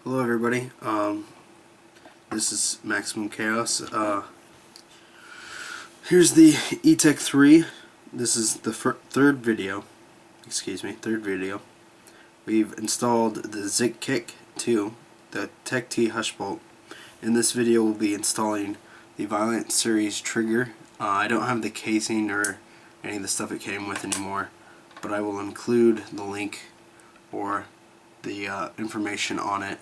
Hello everybody, this is Maximum Chaos. Here's the Etek 3. This is the third video. We've installed the Zik Kick 2, the Etek T Hush Bolt. In this video we'll be installing the Violent Series trigger. I don't have the casing or any of the stuff it came with anymore, but I will include the link or the information on it.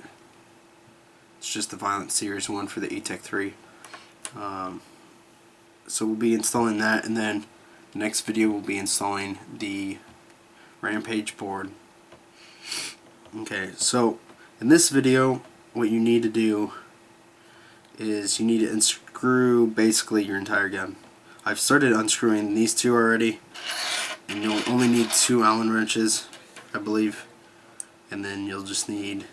It's just the Violent Series one for the Etek 3. So we'll be installing that, and then the next video we'll be installing the Rampage board. Okay, so in this video what you need to do is you need to unscrew basically your entire gun. I've started unscrewing these two already, and you'll only need 2 Allen wrenches, I believe, and then you'll just need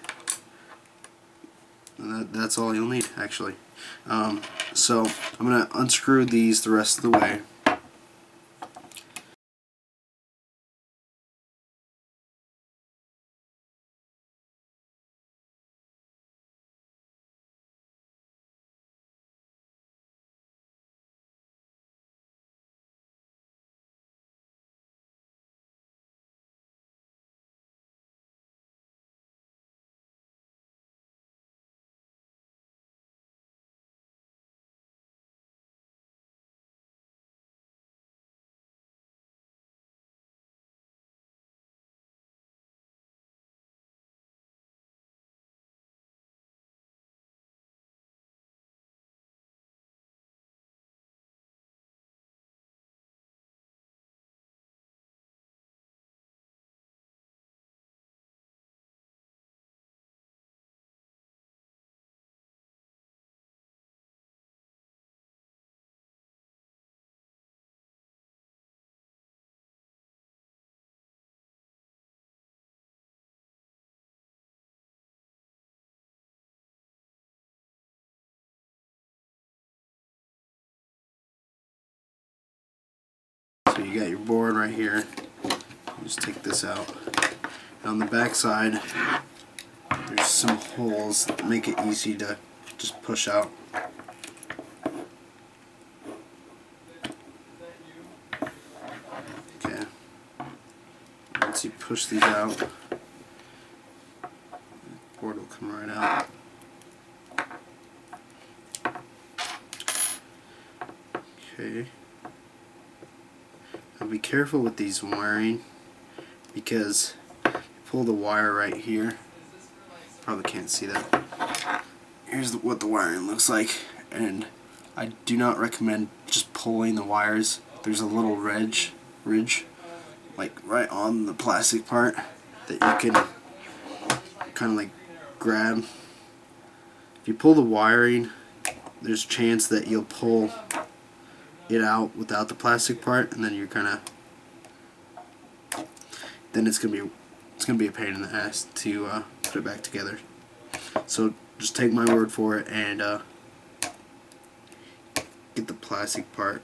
that's all you'll need actually. So I'm going to unscrew these the rest of the way. So you got your board right here. Just take this out. And on the back side there's some holes that make it easy to just push out. Okay. Once you push these out, the board will come right out. Okay. Now be careful with these wiring, because you pull the wire right here. Probably can't see that. Here's what the wiring looks like, and I do not recommend just pulling the wires. There's a little ridge like right on the plastic part that you can kind of like grab. If you pull the wiring, there's a chance that you'll pull it out without the plastic part, and then you're then it's gonna be a pain in the ass to put it back together. So just take my word for it and get the plastic part.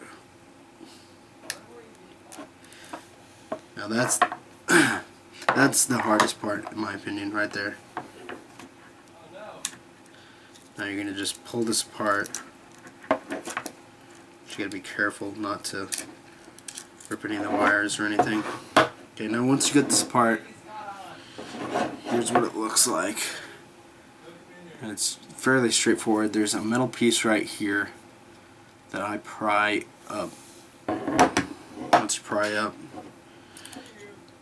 Now that's that's the hardest part in my opinion right there. Now you're gonna just pull this apart. You gotta be careful not to rip any of the wires or anything. Okay, now once you get this apart, here's what it looks like. And it's fairly straightforward. There's a metal piece right here that I pry up. Once you pry up,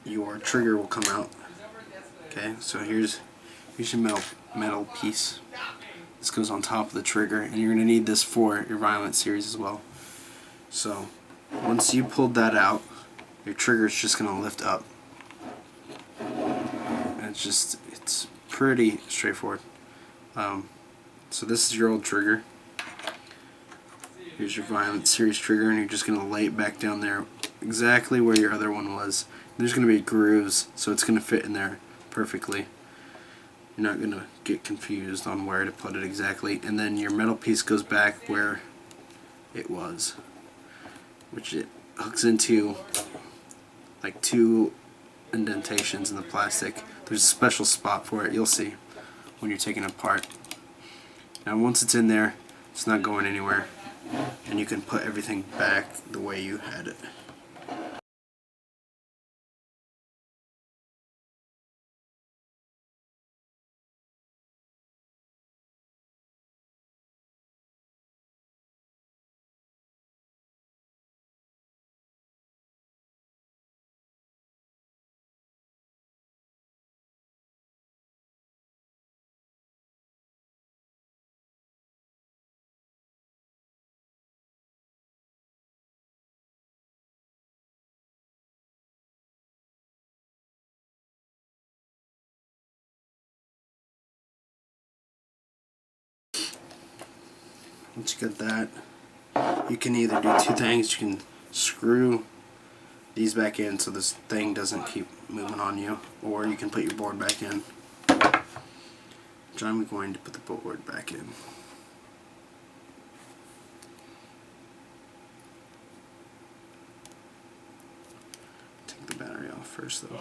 your trigger will come out. Okay, so here's your metal piece. This goes on top of the trigger, and you're going to need this for your Violent Series as well. So once you pulled that out, your trigger is just going to lift up. And it's pretty straightforward. So this is your old trigger. Here's your Violent Series trigger, and you're just going to lay it back down there exactly where your other one was. There's going to be grooves, so it's going to fit in there perfectly. You're not going to get confused on where to put it exactly. And then your metal piece goes back where it was, which it hooks into like 2 indentations in the plastic. There's a special spot for it, you'll see. when you're taking it apart. Now once it's in there, it's not going anywhere, and you can put everything back the way you had it. Once you get that, you can either do two things. You can screw these back in so this thing doesn't keep moving on you, or you can put your board back in. Which I'm going to put the board back in. Take the battery off first though.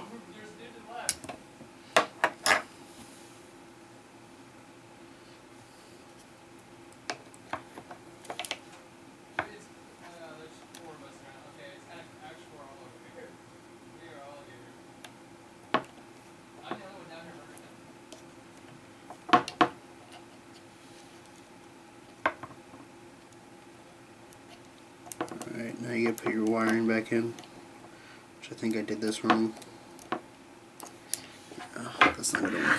Alright, now you gotta put your wiring back in, which I think I did this wrong. Oh, that's not gonna work.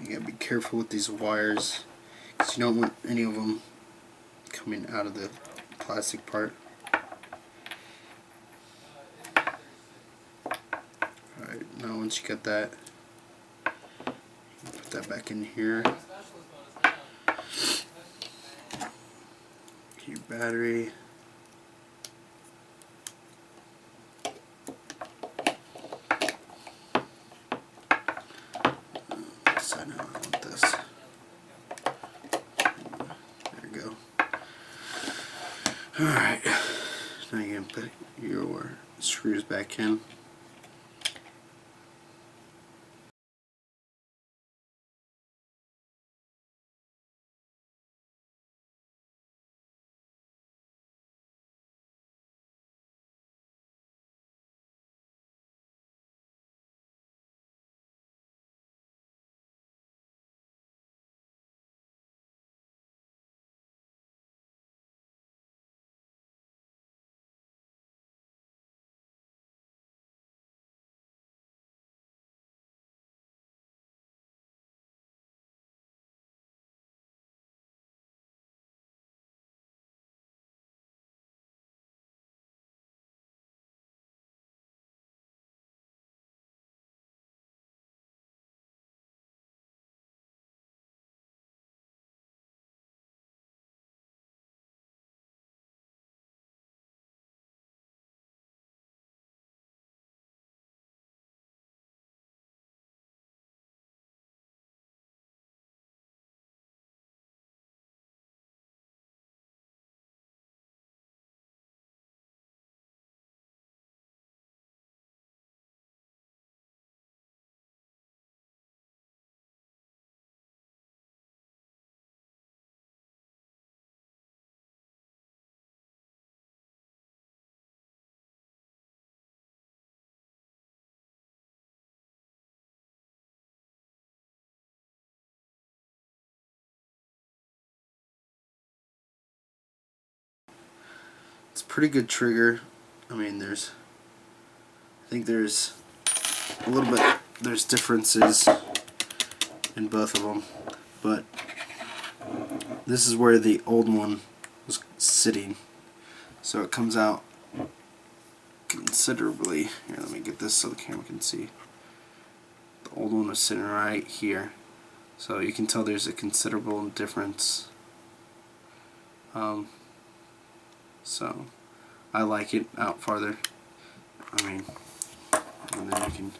You gotta be careful with these wires, because you don't want any of them coming out of the plastic part. Alright, now once you get that, put that back in here. Get your battery. Decide how I want this. There we go. Alright, now you're going to put your screws back in. It's a pretty good trigger. I mean, I think there's a little bit, there's differences in both of them, but this is where the old one was sitting, so it comes out considerably. Here, let me get this so the camera can see. The old one was sitting right here, so you can tell there's a considerable difference. So I like it out farther. I mean, and then you can,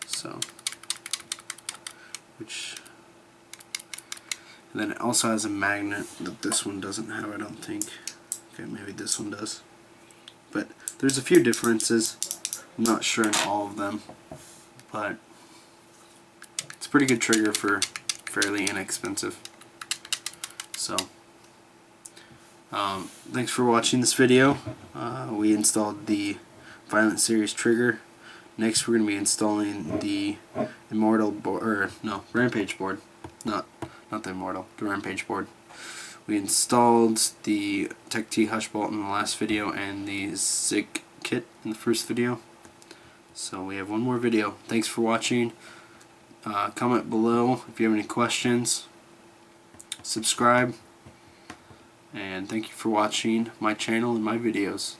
so, and then it also has a magnet that this one doesn't have, I don't think. Okay, maybe this one does. But there's a few differences. I'm not sure in all of them, but it's a pretty good trigger for fairly inexpensive. So, thanks for watching this video. We installed the Violent Series trigger. Next, we're going to be installing the Immortal board, or no, Rampage board. Not the Immortal, the Rampage board. We installed the Etek T Hush Bolt in the last video and the Zig kit in the first video. So we have one more video. Thanks for watching. Comment below if you have any questions. Subscribe. And thank you for watching my channel and my videos.